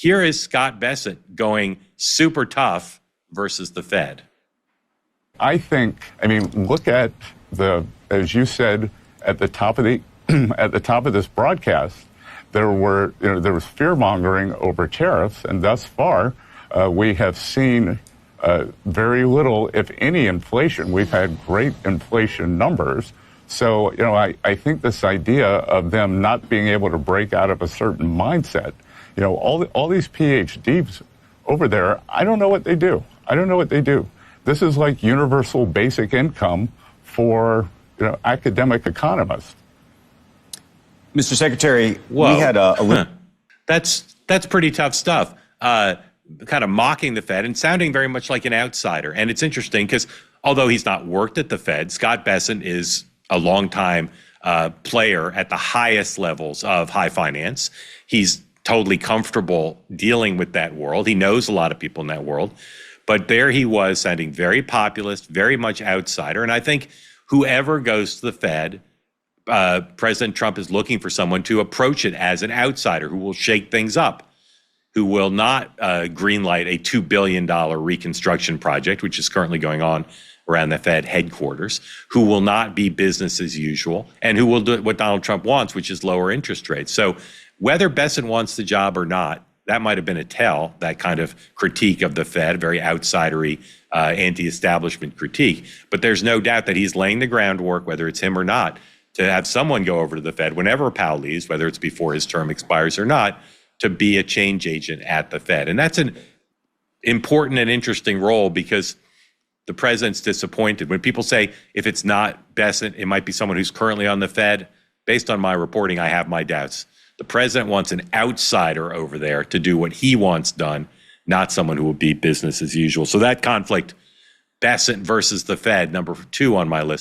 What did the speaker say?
Here is Scott Bessett going super tough versus the Fed. I mean, look at as you said at the top of this broadcast, there was fear mongering over tariffs, and thus far we have seen very little, if any, inflation. We've had great inflation numbers. So, I think this idea of them not being able to break out of a certain mindset, all these PhDs over there, I don't know what they do. This is like universal basic income for, academic economists. Mr. Secretary, we had That's pretty tough stuff. Kind of mocking the Fed and sounding very much like an outsider. And it's interesting because although he's not worked at the Fed, Scott Bessent is a longtime player at the highest levels of high finance. He's totally comfortable dealing with that world. He knows a lot of people in that world. But there he was sounding very populist, very much outsider. And I think whoever goes to the Fed, President Trump is looking for someone to approach it as an outsider who will shake things up, who will not greenlight a $2 billion reconstruction project, which is currently going on around the Fed headquarters, who will not be business as usual, and who will do what Donald Trump wants, which is lower interest rates. So whether Bessent wants the job or not, that might have been a tell, that kind of critique of the Fed, very outsidery, anti-establishment critique. But there's no doubt that he's laying the groundwork, whether it's him or not, to have someone go over to the Fed whenever Powell leaves, whether it's before his term expires or not, to be a change agent at the Fed. And that's an important and interesting role because the president's disappointed. When people say if it's not Bessent, it might be someone who's currently on the Fed, based on my reporting, I have my doubts. The president wants an outsider over there to do what he wants done, not someone who will be business as usual. So that conflict, Bessent versus the Fed, number 2 on my list.